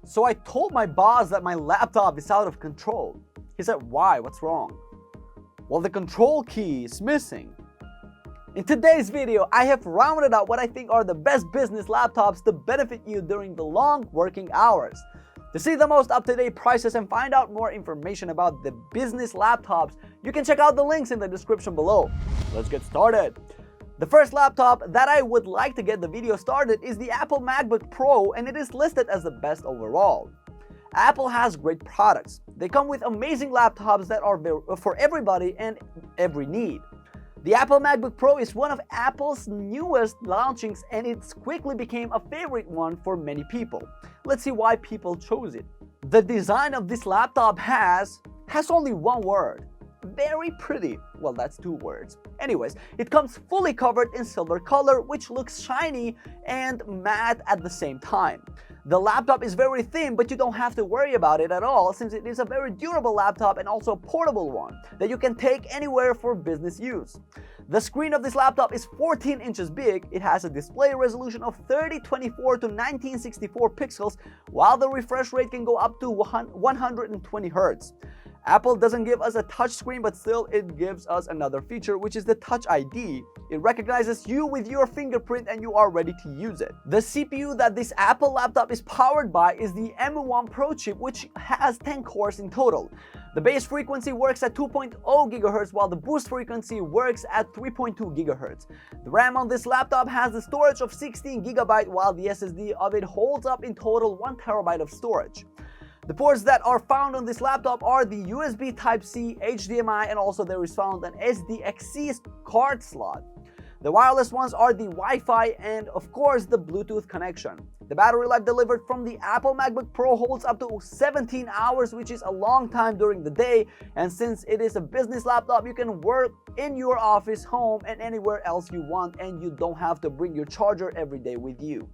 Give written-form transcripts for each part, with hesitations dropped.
So I told my boss that my laptop is out of control. He said, "Why? What's wrong?" "Well, the control key is missing." In today's video, I have rounded out what I think are the best business laptops to benefit you during the long working hours. To see the most up-to-date prices and find out more information about the business laptops, you can check out the links in the description below. Let's get started. The first laptop that I would like to get the video started is the Apple MacBook Pro, and it is listed as the best overall. Apple has great products. They come with amazing laptops that are for everybody and every need. The Apple MacBook Pro is one of Apple's newest launchings, and it quickly became a favorite one for many people. Let's see why people chose it. The design of this laptop has only one word. Very pretty. Well, that's two words. Anyways, it comes fully covered in silver color, which looks shiny and matte at the same time. The laptop is very thin, but you don't have to worry about it at all, since it is a very durable laptop and also a portable one that you can take anywhere for business use. The screen of this laptop is 14 inches big. It has a display resolution of 3024 to 1964 pixels, while the refresh rate can go up to 120 Hz. Apple doesn't give us a touch screen, but still it gives us another feature, which is the Touch ID. It recognizes you with your fingerprint and you are ready to use it. The CPU that this Apple laptop is powered by is the M1 Pro chip, which has 10 cores in total. The base frequency works at 2.0 GHz, while the boost frequency works at 3.2 GHz. The RAM on this laptop has the storage of 16 GB, while the SSD of it holds up in total 1 TB of storage. The ports that are found on this laptop are the USB Type-C, HDMI, and also there is found an SDXC card slot. The wireless ones are the Wi-Fi and of course the Bluetooth connection. The battery life delivered from the Apple MacBook Pro holds up to 17 hours, which is a long time during the day, and since it is a business laptop, you can work in your office, home, and anywhere else you want, and you don't have to bring your charger every day with you.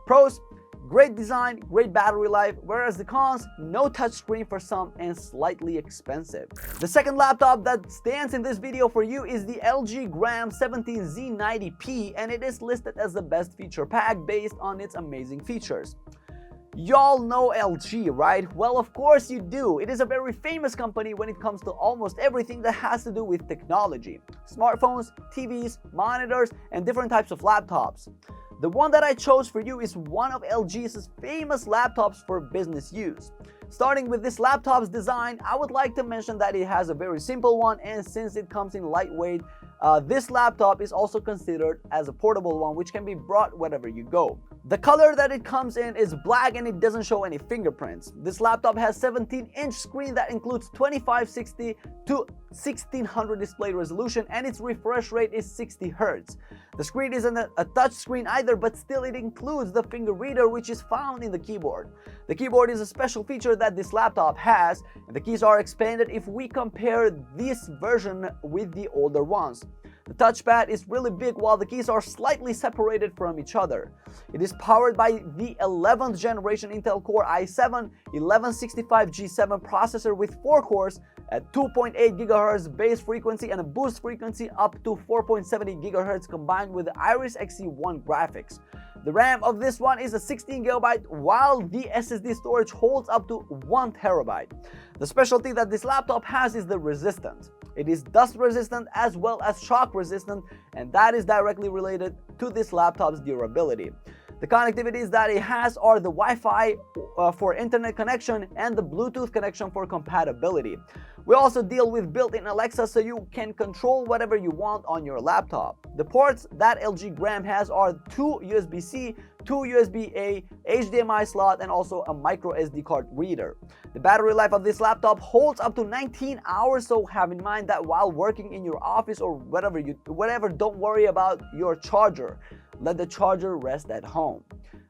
Pros: great design, great battery life, whereas the cons: no touchscreen for some and slightly expensive. The second laptop that stands in this video for you is the LG Gram 17Z90P, and it is listed as the best feature pack based on its amazing features. Y'all know LG, right? Well, of course you do. It is a very famous company when it comes to almost everything that has to do with technology. Smartphones, TVs, monitors, and different types of laptops. The one that I chose for you is one of LG's famous laptops for business use. Starting with this laptop's design, I would like to mention that it has a very simple one, and since it comes in lightweight, this laptop is also considered as a portable one, which can be brought wherever you go. The color that it comes in is black and it doesn't show any fingerprints. This laptop has 17-inch screen that includes 2560 to 1600 display resolution, and its refresh rate is 60 Hz. The screen isn't a touch screen either, but still it includes the finger reader, which is found in the keyboard. The keyboard is a special feature that this laptop has, and the keys are expanded if we compare this version with the older ones. The touchpad is really big, while the keys are slightly separated from each other. It is powered by the 11th generation Intel Core i7 1165G7 processor with 4 cores at 2.8 GHz base frequency and a boost frequency up to 4.70 GHz, combined with the Iris Xe1 graphics. The RAM of this one is a 16 GB, while the SSD storage holds up to 1 TB. The specialty that this laptop has is the resistance. It is dust resistant as well as shock resistant, and that is directly related to this laptop's durability. The connectivities that it has are the Wi-Fi for internet connection and the Bluetooth connection for compatibility. We also deal with built-in Alexa, so you can control whatever you want on your laptop. The ports that LG Gram has are 2 USB-C, 2 USB-A, HDMI slot, and also a micro SD card reader. The battery life of this laptop holds up to 19 hours, so have in mind that while working in your office or whatever, don't worry about your charger. Let the charger rest at home.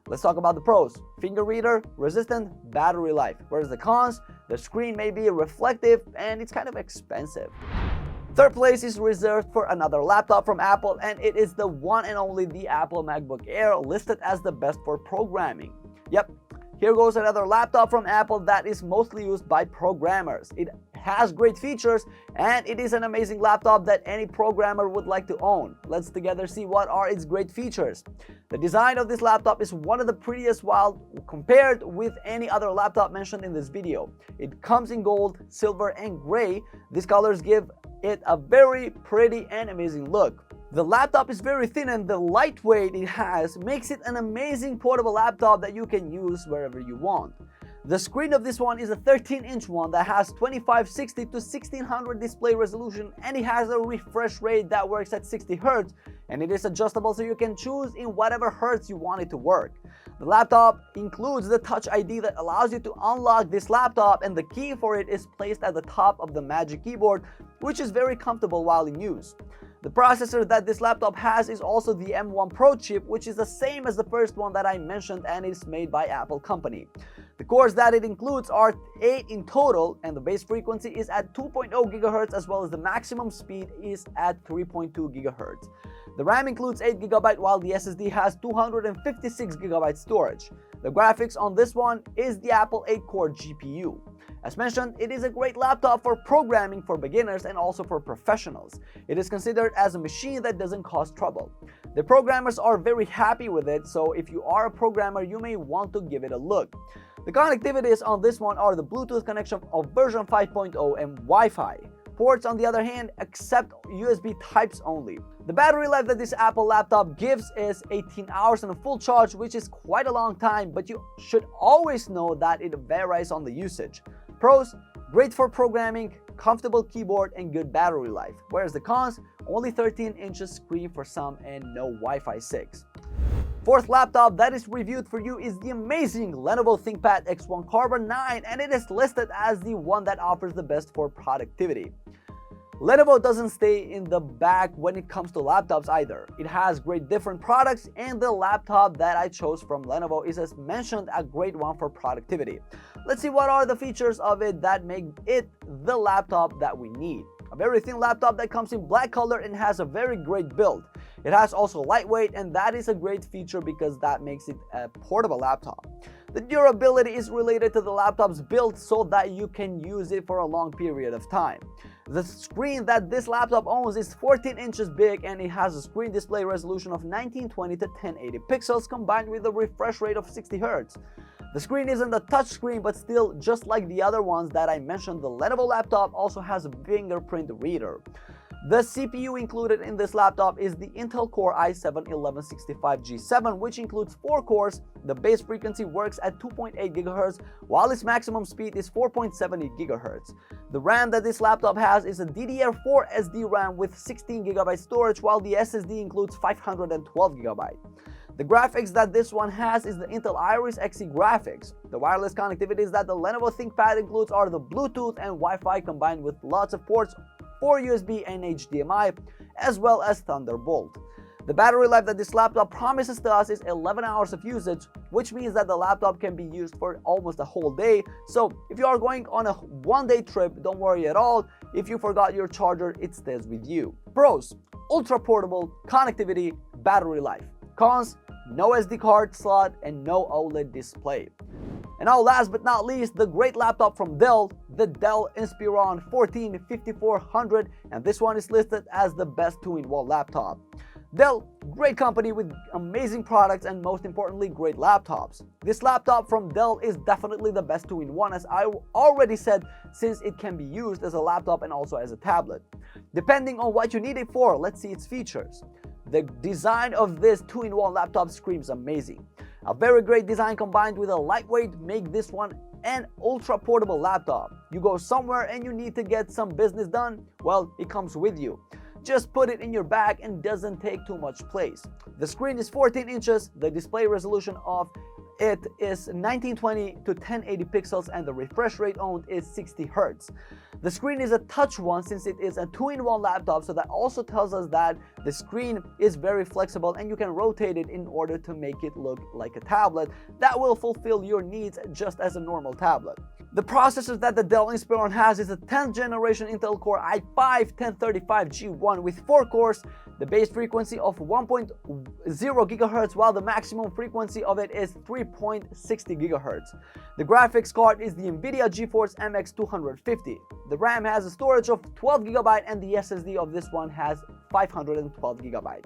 Let's talk about the pros: finger reader, resistant, battery life. Whereas the cons: the screen may be reflective and it's kind of expensive. Third place is reserved for another laptop from Apple, and it is the one and only the Apple MacBook Air, listed as the best for programming. Yep, here goes another laptop from Apple that is mostly used by programmers. It has great features, and it is an amazing laptop that any programmer would like to own. Let's together see what are its great features. The design of this laptop is one of the prettiest while compared with any other laptop mentioned in this video. It comes in gold, silver, and gray. These colors give it a very pretty and amazing look. The laptop is very thin, and the lightweight it has makes it an amazing portable laptop that you can use wherever you want. The screen of this one is a 13-inch one that has 2560 to 1600 display resolution, and it has a refresh rate that works at 60 Hz, and it is adjustable so you can choose in whatever hertz you want it to work. The laptop includes the Touch ID that allows you to unlock this laptop, and the key for it is placed at the top of the Magic Keyboard, which is very comfortable while in use. The processor that this laptop has is also the M1 Pro chip, which is the same as the first one that I mentioned, and is made by Apple company. The cores that it includes are 8 in total, and the base frequency is at 2.0 GHz, as well as the maximum speed is at 3.2 GHz. The RAM includes 8 GB, while the SSD has 256 GB storage. The graphics on this one is the Apple 8-core GPU. As mentioned, it is a great laptop for programming for beginners and also for professionals. It is considered as a machine that doesn't cause trouble. The programmers are very happy with it, so if you are a programmer, you may want to give it a look. The connectivities on this one are the Bluetooth connection of version 5.0 and Wi-Fi. Ports, on the other hand, accept USB types only. The battery life that this Apple laptop gives is 18 hours on a full charge, which is quite a long time, but you should always know that it varies on the usage. Pros: great for programming, comfortable keyboard, and good battery life. Whereas the cons: only 13 inches screen for some and no Wi-Fi 6. Fourth laptop that is reviewed for you is the amazing Lenovo ThinkPad X1 Carbon 9, and it is listed as the one that offers the best for productivity. Lenovo doesn't stay in the back when it comes to laptops either. It has great different products, and the laptop that I chose from Lenovo is, as mentioned, a great one for productivity. Let's see what are the features of it that make it the laptop that we need. A very thin laptop that comes in black color and has a very great build. It has also lightweight, and that is a great feature because that makes it a portable laptop. The durability is related to the laptop's build so that you can use it for a long period of time. The screen that this laptop owns is 14 inches big, and it has a screen display resolution of 1920 to 1080 pixels combined with a refresh rate of 60 Hz. The screen isn't a touch screen, but still, just like the other ones that I mentioned, the Lenovo laptop also has a fingerprint reader. The CPU included in this laptop is the Intel Core i7-1165G7, which includes 4 cores. The base frequency works at 2.8 GHz, while its maximum speed is 4.70 GHz. The RAM that this laptop has is a DDR4 SD RAM with 16 GB storage, while the SSD includes 512 GB. The graphics that this one has is the Intel Iris Xe graphics. The wireless connectivities that the Lenovo ThinkPad includes are the Bluetooth and Wi-Fi combined with lots of ports for USB and HDMI, as well as Thunderbolt. The battery life that this laptop promises to us is 11 hours of usage, which means that the laptop can be used for almost a whole day. So if you are going on a one-day trip, don't worry at all. If you forgot your charger, it stays with you. Pros: ultra portable, connectivity, battery life. Cons: no SD card slot and no OLED display. And now, last but not least, the great laptop from Dell, the Dell Inspiron 14-5400, and this one is listed as the best 2-in-1 laptop. Dell, great company with amazing products and most importantly, great laptops. This laptop from Dell is definitely the best 2-in-1, as I already said, since it can be used as a laptop and also as a tablet. Depending on what you need it for, let's see its features. The design of this 2-in-1 laptop screams amazing. A very great design combined with a lightweight make this one an ultra portable laptop. You go somewhere and you need to get some business done, well, it comes with you. Just put it in your bag and doesn't take too much place. The screen is 14 inches, the display resolution of it is 1920 to 1080 pixels, and the refresh rate owned is 60 Hz. The screen is a touch one since it is a 2-in-1 laptop, so that also tells us that the screen is very flexible and you can rotate it in order to make it look like a tablet that will fulfill your needs just as a normal tablet. The processor that the Dell Inspiron has is a 10th generation Intel Core i5-1035G1 with 4 cores, the base frequency of 1.0 gigahertz, while the maximum frequency of it is 3.60 gigahertz. The graphics card is the NVIDIA GeForce MX 250. The RAM has a storage of 12 GB and the SSD of this one has 512 GB.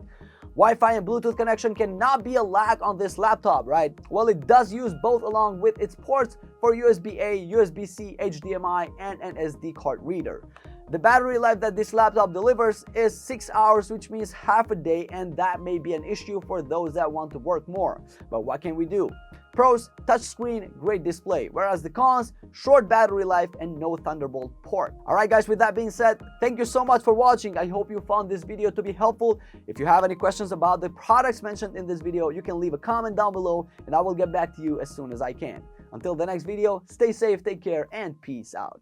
Wi-Fi and Bluetooth connection cannot be a lag on this laptop, right? Well, it does use both along with its ports for USB-A, USB-C, HDMI, and an SD card reader. The battery life that this laptop delivers is 6 hours, which means half a day, and that may be an issue for those that want to work more. But what can we do? Pros: touchscreen, great display, whereas the cons: short battery life and no Thunderbolt port. Alright guys, with that being said, thank you so much for watching. I hope you found this video to be helpful. If you have any questions about the products mentioned in this video, you can leave a comment down below and I will get back to you as soon as I can. Until the next video, stay safe, take care, and peace out.